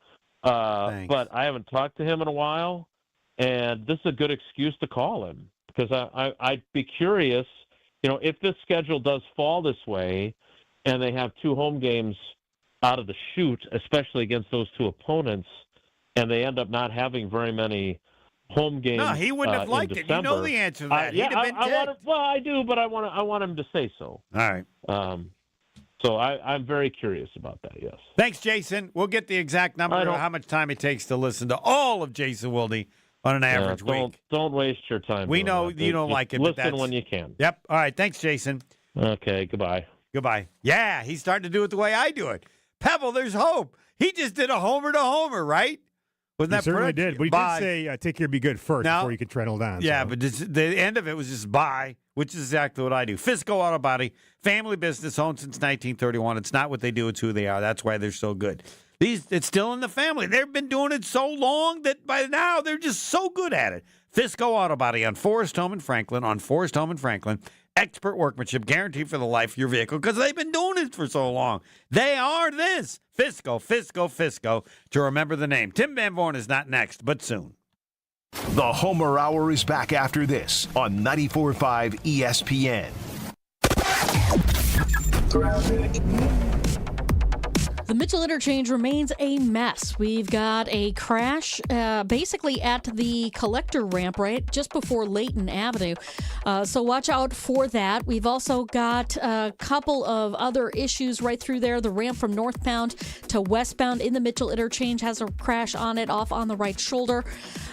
But I haven't talked to him in a while, and this is a good excuse to call him because I'd be curious, if this schedule does fall this way and they have 2 home games out of the chute, especially against those 2 opponents, and they end up not having very many home games. No, he wouldn't have liked it. You know the answer to that. He'd have been dead. I do, but I want him to say so. All right. So I'm very curious about that, yes. Thanks, Jason. We'll get the exact number of how much time it takes to listen to all of Jason Wilde on an average week. Don't waste your time. We know you don't like it, but listen when you can. Yep. All right. Thanks, Jason. Okay. Goodbye. Yeah, he's starting to do it the way I do it. Pebble, there's hope. He just did a homer to homer, right? Wasn't that certainly did. But he did say, take care, be good first before you can treadle down. Yeah, so. but the end of it was just bye, which is exactly what I do. Fisco Auto Body, family business, owned since 1931. It's not what they do, it's who they are. That's why they're so good. It's still in the family. They've been doing it so long that by now they're just so good at it. Fisco Auto Body on Forest Home in Franklin, Expert workmanship guaranteed for the life of your vehicle because they've been doing it for so long. They are this. Fisco. To remember the name. Tim Van Vorn is not next, but soon. The Homer Hour is back after this on 94.5 ESPN. The Mitchell Interchange remains a mess. We've got a crash basically at the collector ramp right just before Layton Avenue. So watch out for that. We've also got a couple of other issues right through there. The ramp from northbound to westbound in the Mitchell Interchange has a crash on it off on the right shoulder.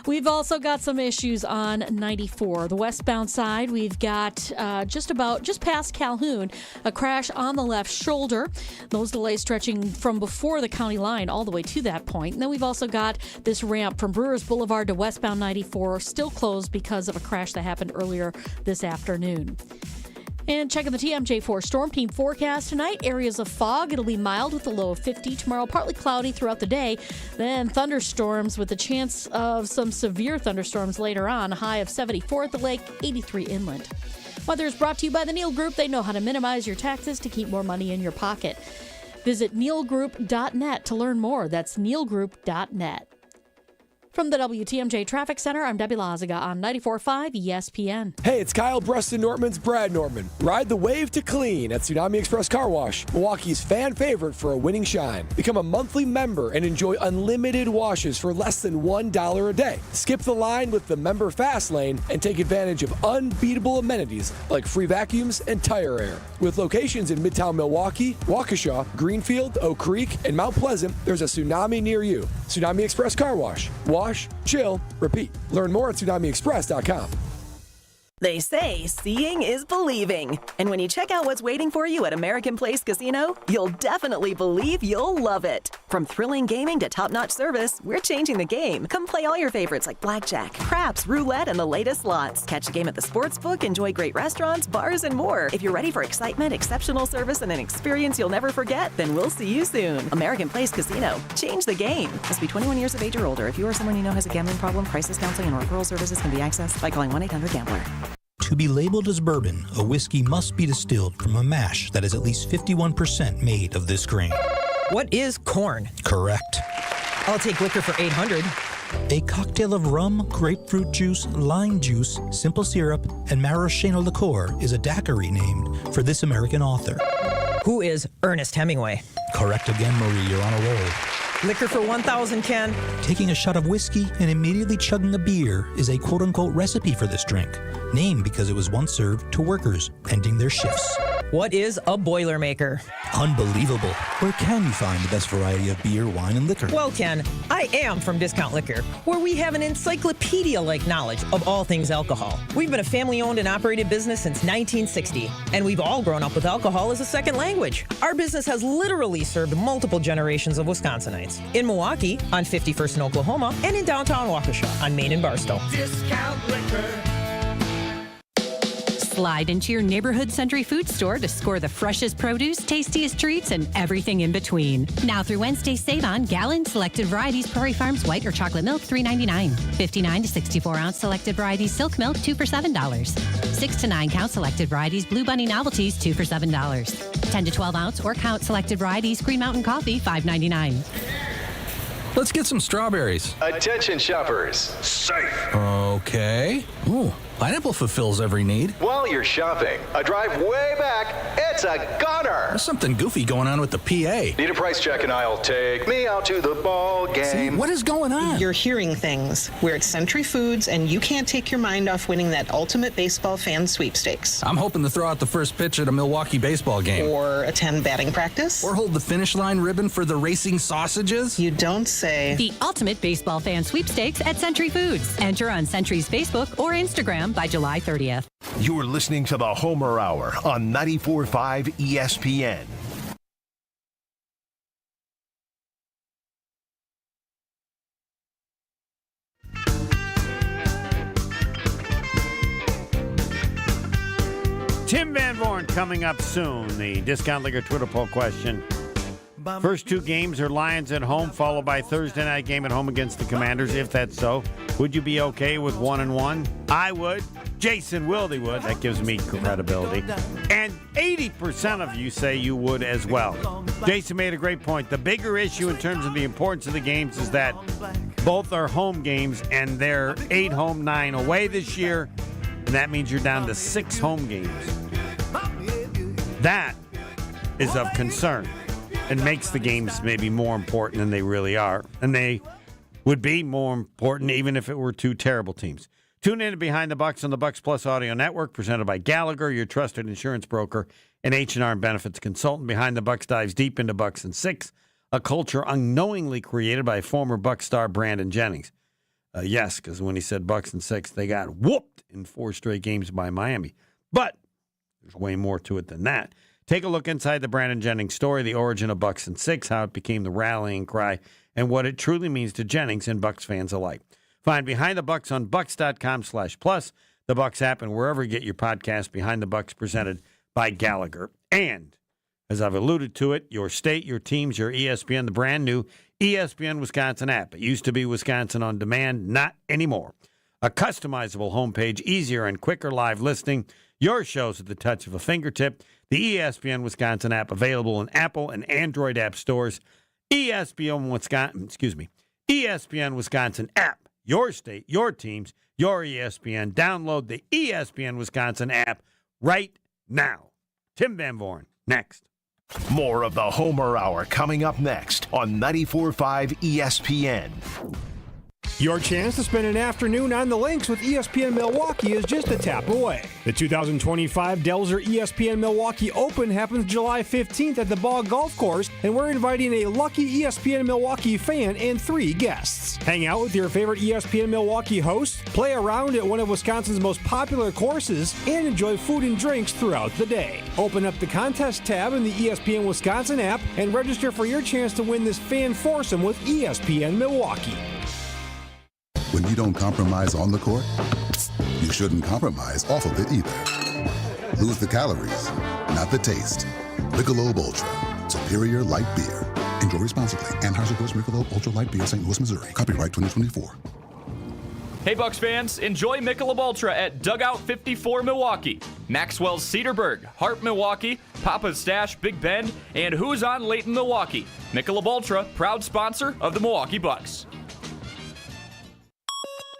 We've also got some issues on 94. The westbound side, we've got just past Calhoun, a crash on the left shoulder. Those delays stretching from before the county line all the way to that point. And then we've also got this ramp from Brewers Boulevard to westbound 94 still closed because of a crash that happened earlier this afternoon. And checking the TMJ4 Storm Team forecast tonight, areas of fog. It'll be mild with a low of 50. Tomorrow, partly cloudy throughout the day. Then thunderstorms with the chance of some severe thunderstorms later on. A high of 74 at the lake, 83 inland. Weather is brought to you by the Neal Group. They know how to minimize your taxes to keep more money in your pocket. Visit nealgroup.net to learn more. That's nealgroup.net. From the WTMJ Traffic Center, I'm Debbie Lazaga on 94.5 ESPN. Hey, it's Kyle Preston Nortman's Brad Nortman. Ride the wave to clean at Tsunami Express Car Wash, Milwaukee's fan favorite for a winning shine. Become a monthly member and enjoy unlimited washes for less than $1 a day. Skip the line with the member fast lane and take advantage of unbeatable amenities like free vacuums and tire air. With locations in Midtown Milwaukee, Waukesha, Greenfield, Oak Creek, and Mount Pleasant, there's a Tsunami near you. Tsunami Express Car Wash. Wash, chill, repeat. Learn more at TsunamiExpress.com. They say seeing is believing. And when you check out what's waiting for you at American Place Casino, you'll definitely believe you'll love it. From thrilling gaming to top-notch service, we're changing the game. Come play all your favorites like blackjack, craps, roulette, and the latest slots. Catch a game at the sportsbook, enjoy great restaurants, bars, and more. If you're ready for excitement, exceptional service, and an experience you'll never forget, then we'll see you soon. American Place Casino. Change the game. Must be 21 years of age or older. If you or someone you know has a gambling problem, crisis counseling and referral services can be accessed by calling 1-800-GAMBLER. To be labeled as bourbon, a whiskey must be distilled from a mash that is at least 51% made of this grain. What is corn? Correct. I'll take liquor for 800. A cocktail of rum, grapefruit juice, lime juice, simple syrup, and maraschino liqueur is a daiquiri named for this American author. Who is Ernest Hemingway? Correct again, Marie. You're on a roll. Liquor for 1,000, Ken. Taking a shot of whiskey and immediately chugging a beer is a quote-unquote recipe for this drink, named because it was once served to workers ending their shifts. What is a Boilermaker? Unbelievable. Where can you find the best variety of beer, wine, and liquor? Well, Ken, I am from Discount Liquor, where we have an encyclopedia-like knowledge of all things alcohol. We've been a family-owned and operated business since 1960, and we've all grown up with alcohol as a second language. Our business has literally served multiple generations of Wisconsinites. In Milwaukee, on 51st and Oklahoma, and in downtown Waukesha, on Main and Barstow. Discount Liquor. Slide into your neighborhood Century Food Store to score the freshest produce, tastiest treats, and everything in between. Now through Wednesday, save on gallon selected varieties Prairie Farms white or chocolate milk, $3.99. 59 to 64 ounce selected varieties silk milk, 2 for $7. 6 to 9 count selected varieties Blue Bunny novelties, 2 for $7. 10 to 12 ounce or count selected varieties Green Mountain coffee, $5.99. Let's get some strawberries. Attention shoppers. Safe. Okay. Ooh, pineapple fulfills every need. While you're shopping, a drive way back, it's a gunner. There's something goofy going on with the PA. Need a price check and I'll take me out to the ball game. See, what is going on? You're hearing things. We're at Century Foods, and you can't take your mind off winning that ultimate baseball fan sweepstakes. I'm hoping to throw out the first pitch at a Milwaukee baseball game. Or attend batting practice. Or hold the finish line ribbon for the racing sausages. You don't say. The ultimate baseball fan sweepstakes at Century Foods. Enter on Century's Facebook or Instagram by July 30th. You're listening to the Homer Hour on 94.5 ESPN. Tim Van Vorn coming up soon. The Discount Liquor Twitter poll question. First two games are Lions at home, followed by Thursday night game at home against the Commanders. If that's so, Would you be okay with 1-1? I would. Jason Wilde would. That gives me credibility. And 80% of you say you would as well. Jason made a great point. The bigger issue in terms of the importance of the games is that both are home games, and they're 8 home, 9 away this year. And that means you're down to 6 home games. That is of concern and makes the games maybe more important than they really are. And they would be more important even if it were 2 terrible teams. Tune in to Behind the Bucks on the Bucks Plus Audio Network, presented by Gallagher, your trusted insurance broker and H&R benefits consultant. Behind the Bucks dives deep into Bucks and Six, a culture unknowingly created by former Bucks star Brandon Jennings. Yes, because when he said Bucks and Six, they got whooped in 4 straight games by Miami. But there's way more to it than that. Take a look inside the Brandon Jennings story, the origin of Bucks and Six, how it became the rallying cry, and what it truly means to Jennings and Bucks fans alike. Find Behind the Bucks on Bucks.com/plus, the Bucks app, and wherever you get your podcast. Behind the Bucks, presented by Gallagher. And, as I've alluded to it, your state, your teams, your ESPN, the brand new ESPN Wisconsin app. It used to be Wisconsin On Demand, not anymore. A customizable homepage, easier and quicker live listing, your shows at the touch of a fingertip. The ESPN Wisconsin app, available in Apple and Android app stores. ESPN Wisconsin app. Your state, your teams, your ESPN. Download the ESPN Wisconsin app right now. Tim Van Voren, next. More of the Homer Hour coming up next on 94.5 ESPN. Your chance to spend an afternoon on the links with ESPN Milwaukee is just a tap away. The 2025 Delzer ESPN Milwaukee Open happens July 15th at the Ball Golf Course, and we're inviting a lucky ESPN Milwaukee fan and 3 guests. Hang out with your favorite ESPN Milwaukee hosts, play around at one of Wisconsin's most popular courses, and enjoy food and drinks throughout the day. Open up the contest tab in the ESPN Wisconsin app and register for your chance to win this fan foursome with ESPN Milwaukee. When you don't compromise on the court, you shouldn't compromise off of it either. Lose the calories, not the taste. Michelob Ultra, superior light beer. Enjoy responsibly. Anheuser-Busch Michelob Ultra Light Beer, St. Louis, Missouri. Copyright 2024. Hey, Bucks fans, enjoy Michelob Ultra at Dugout 54 Milwaukee, Maxwell's Cedarburg, Hart Milwaukee, Papa's Stash Big Bend, and Who's on Layton Milwaukee. Michelob Ultra, proud sponsor of the Milwaukee Bucks.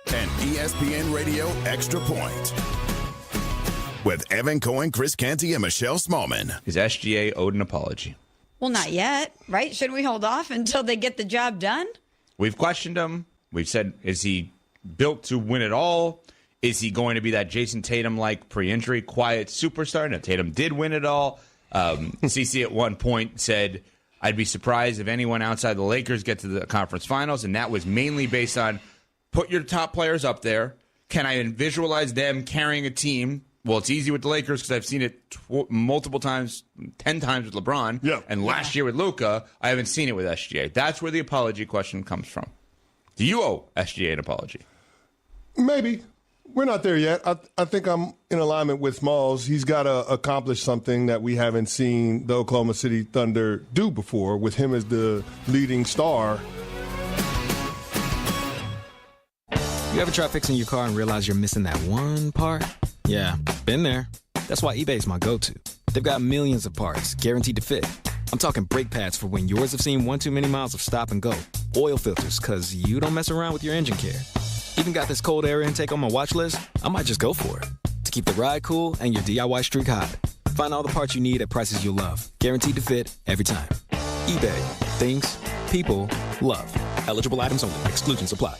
An ESPN Radio Extra Point with Evan Cohen, Chris Canty, and Michelle Smallman. Is SGA owed an apology? Well, not yet, right? Shouldn't we hold off until they get the job done? We've questioned him. We've said, is he built to win it all? Is he going to be that Jason Tatum-like pre-injury quiet superstar? Now, Tatum did win it all. CC at one point said, I'd be surprised if anyone outside the Lakers get to the conference finals, and that was mainly based on put your top players up there. Can I visualize them carrying a team? Well, it's easy with the Lakers because I've seen it multiple times, 10 times with LeBron. Yeah. And last year with Luka, I haven't seen it with SGA. That's where the apology question comes from. Do you owe SGA an apology? Maybe. We're not there yet. I think I'm in alignment with Smalls. He's got to accomplish something that we haven't seen the Oklahoma City Thunder do before, with him as the leading star. You ever try fixing your car and realize you're missing that one part? Yeah, been there. That's why eBay's my go-to. They've got millions of parts, guaranteed to fit. I'm talking brake pads for when yours have seen one too many miles of stop and go. Oil filters, because you don't mess around with your engine care. Even got this cold air intake on my watch list. I might just go for it. To keep the ride cool and your DIY streak hot. Find all the parts you need at prices you'll love. Guaranteed to fit every time. eBay. Things people love. Eligible items only. Exclusions apply.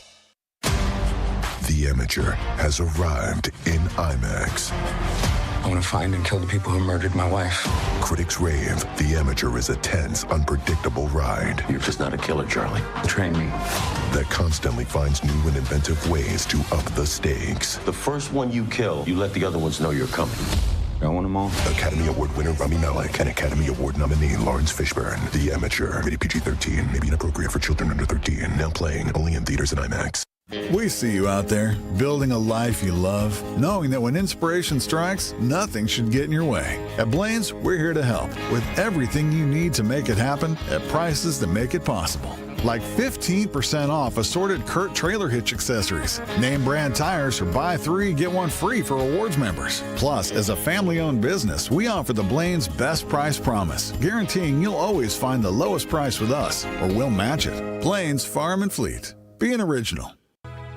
The Amateur has arrived in IMAX. I want to find and kill the people who murdered my wife. Critics rave The Amateur is a tense, unpredictable ride. You're just not a killer, Charlie. Train me. That constantly finds new and inventive ways to up the stakes. The first one you kill, you let the other ones know you're coming. I want them all. Academy Award winner Rami Malek and Academy Award nominee Lawrence Fishburne. The Amateur, rated PG-13, may be inappropriate for children under 13. Now playing only in theaters and IMAX. We see you out there, building a life you love, knowing that when inspiration strikes, nothing should get in your way. At Blaine's, we're here to help with everything you need to make it happen at prices that make it possible. like 15% off assorted Kurt trailer hitch accessories, name brand tires, or buy 3, get 1 free for rewards members. Plus, as a family-owned business, we offer the Blaine's Best Price Promise, guaranteeing you'll always find the lowest price with us, or we'll match it. Blaine's Farm and Fleet. Be an original.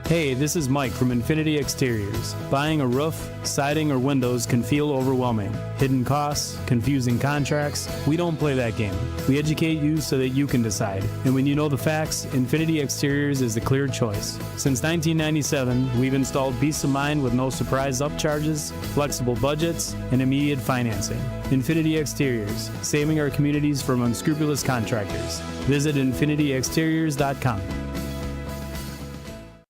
Hey, this is Mike from Infinity Exteriors. Buying a roof, siding, or windows can feel overwhelming. Hidden costs, confusing contracts. We don't play that game. We educate you so that you can decide. And when you know the facts, Infinity Exteriors is the clear choice. Since 1997, we've installed peace of mind with no surprise upcharges, flexible budgets, and immediate financing. Infinity Exteriors, saving our communities from unscrupulous contractors. Visit infinityexteriors.com.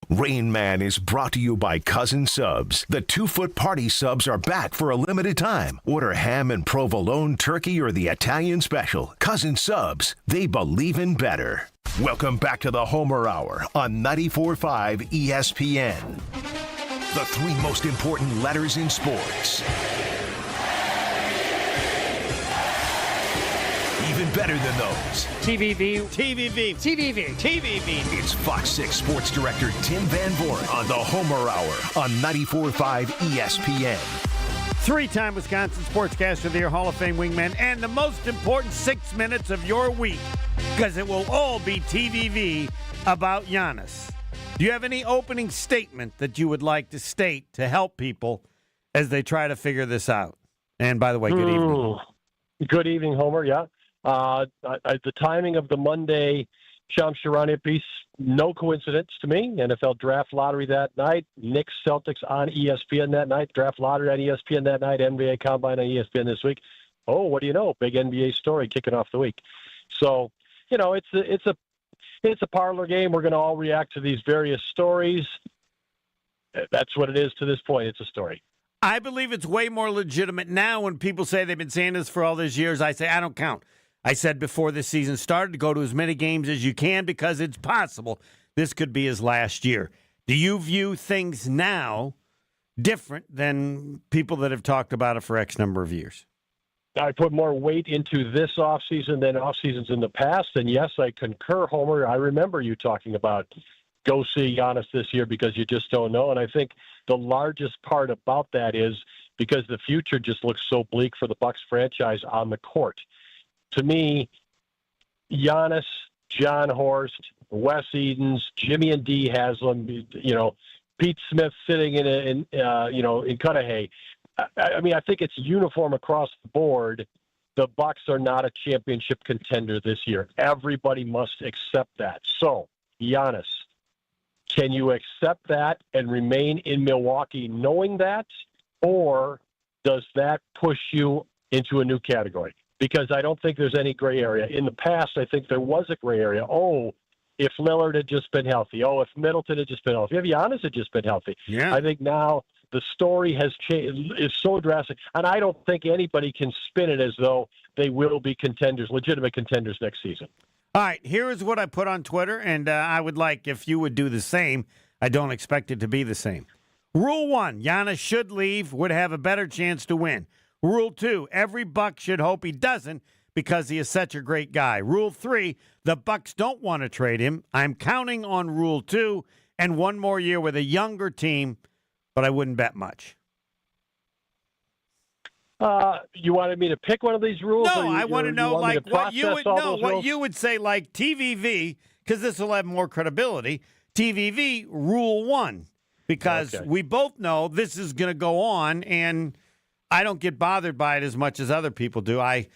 Rain Man is brought to you by Cousin Subs. The 2-foot party subs are back for a limited time. Order ham and provolone, turkey, or the Italian special. Cousin Subs, they believe in better. Welcome back to the Homer Hour on 94.5 ESPN. The 3 most important letters in sports. Even better than those. TVV. It's Fox 6 Sports Director Tim Van Voren on the Homer Hour on 94.5 ESPN. 3-time Wisconsin Sportscaster of the Year, Hall of Fame wingman, and the most important 6 minutes of your week, because it will all be TVV about Giannis. Do you have any opening statement that you would like to state to help people as they try to figure this out? And by the way, good evening. Good evening, Homer. Yeah. The timing of the Monday Shams Charania piece, no coincidence to me. NFL draft lottery that night, Knicks Celtics on ESPN that night, draft lottery on ESPN that night, NBA Combine on ESPN this week. Oh, what do you know? Big NBA story kicking off the week. So, it's a parlor game. We're going to all react to these various stories. That's what it is to this point. It's a story. I believe it's way more legitimate now when people say they've been saying this for all these years. I say, I don't count. I said before this season started to go to as many games as you can because it's possible this could be his last year. Do you view things now different than people that have talked about it for X number of years? I put more weight into this offseason than off seasons in the past. And yes, I concur, Homer. I remember you talking about go see Giannis this year because you just don't know. And I think the largest part about that is because the future just looks so bleak for the Bucks franchise on the court. To me, Giannis, John Horst, Wes Edens, Jimmy and Dee Haslam, Pete Smith sitting in Cudahy. I mean, I think it's uniform across the board. The Bucks are not a championship contender this year. Everybody must accept that. So, Giannis, can you accept that and remain in Milwaukee knowing that, or does that push you into a new category? Because I don't think there's any gray area. In the past, I think there was a gray area. Oh, if Lillard had just been healthy. Oh, if Middleton had just been healthy. If Giannis had just been healthy. Yeah. I think now the story has changed. It's so drastic. And I don't think anybody can spin it as though they will be contenders, legitimate contenders next season. All right, here is what I put on Twitter, and I would like if you would do the same. I don't expect it to be the same. Rule 1, Giannis should leave, would have a better chance to win. Rule 2, every Buck should hope he doesn't because he is such a great guy. Rule 3, the Bucks don't want to trade him. I'm counting on Rule 2 and one more year with a younger team, but I wouldn't bet much. You wanted me to pick one of these rules? No, I want to know like what you would say, like TVV, because this will have more credibility. TVV Rule 1, because we both know this is going to go on, and I don't get bothered by it as much as other people do. I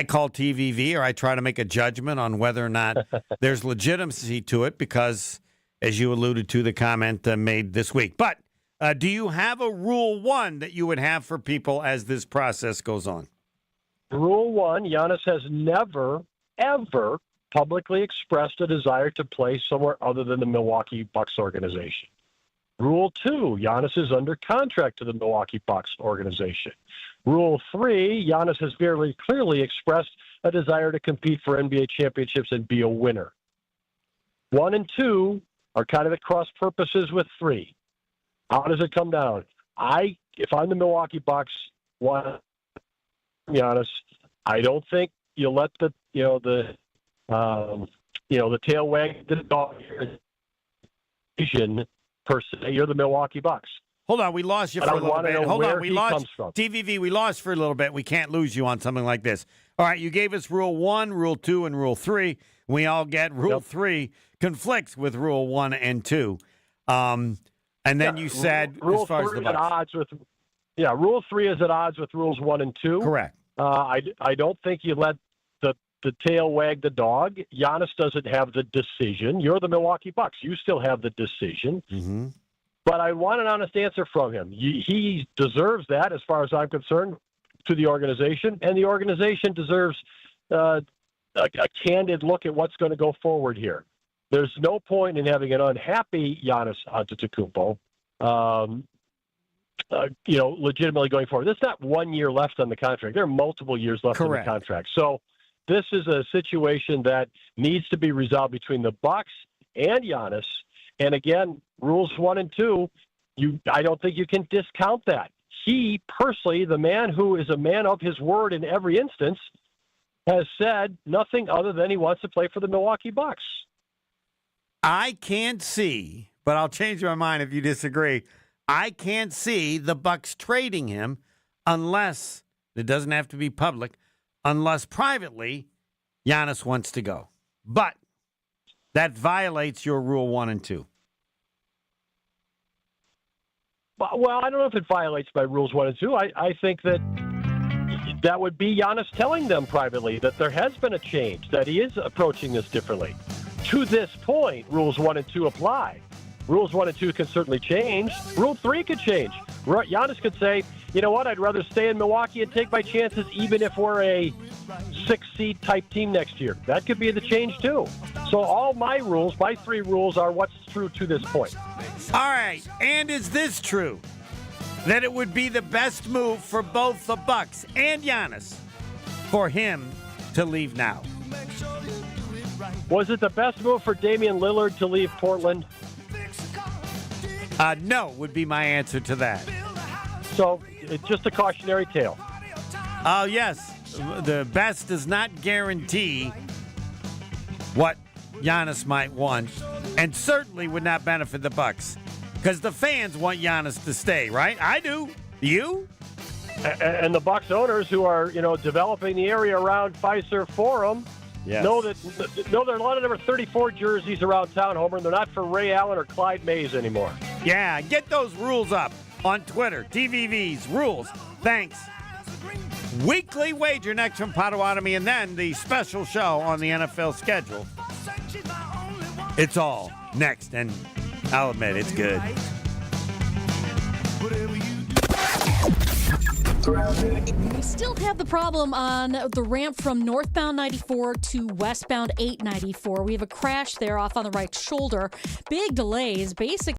call TVV, or I try to make a judgment on whether or not there's legitimacy to it, because, as you alluded to, the comment made this week. But do you have a Rule 1 that you would have for people as this process goes on? Rule 1, Giannis has never, ever publicly expressed a desire to play somewhere other than the Milwaukee Bucks organization. Rule 2, Giannis is under contract to the Milwaukee Bucks organization. Rule 3, Giannis has very clearly expressed a desire to compete for NBA championships and be a winner. 1 and 2 are kind of at cross purposes with 3. How does it come down? If I'm the Milwaukee Bucks, Giannis, I don't think you let the the tail wag the dog per se. You're the Milwaukee Bucks. Hold on, we lost you for a little bit. Hold on, we lost TVV. We lost for a little bit. We can't lose you on something like this. All right, you gave us Rule 1, Rule 2, and Rule 3. We all get Rule 3 conflicts with Rule 1 and 2. And then you said, Rule as far as the Bucks. Rule 3 is at odds with Rules 1 and 2. Correct. I don't think you let the tail wag the dog. Giannis doesn't have the decision. You're the Milwaukee Bucks. You still have the decision. Mm-hmm. But I want an honest answer from him. He deserves that, as far as I'm concerned, to the organization, and the organization deserves a candid look at what's going to go forward here. There's no point in having an unhappy Giannis Antetokounmpo, legitimately going forward. There's not 1 year left on the contract. There are multiple years left on the contract. So this is a situation that needs to be resolved between the Bucks and Giannis. And again, Rules 1 and 2, I don't think you can discount that. He personally, the man who is a man of his word in every instance, has said nothing other than he wants to play for the Milwaukee Bucks. I can't see, but I'll change my mind if you disagree. I can't see the Bucks trading him unless, it doesn't have to be public, unless privately Giannis wants to go. But that violates your Rule 1 and 2. Well, I don't know if it violates my Rules 1 and 2. I think that would be Giannis telling them privately that there has been a change, that he is approaching this differently. To this point, Rules 1 and 2 apply. Rules 1 and 2 can certainly change. Rule 3 could change. Giannis could say, you know what, I'd rather stay in Milwaukee and take my chances even if we're a 6-seed type team next year. That could be the change too. So all my 3 rules are what's true to this point. All right, and is this true? That it would be the best move for both the Bucks and Giannis for him to leave now? Was it the best move for Damian Lillard to leave Portland? No, would be my answer to that. So it's just a cautionary tale. Oh, yes. The best does not guarantee what Giannis might want, and certainly would not benefit the Bucks, because the fans want Giannis to stay, right? I do. You? And the Bucks owners who are, developing the area around Fiserv Forum know that there are a lot of number 34 jerseys around town, Homer, and they're not for Ray Allen or Clyde Mays anymore. Yeah, get those rules up on Twitter. TVV's rules. Thanks. Weekly wager next from Potawatomi, and then the special show on the NFL schedule. It's all next, and I'll admit it's good. We still have the problem on the ramp from northbound 94 to westbound 894. We have a crash there off on the right shoulder. Big delays. Basically,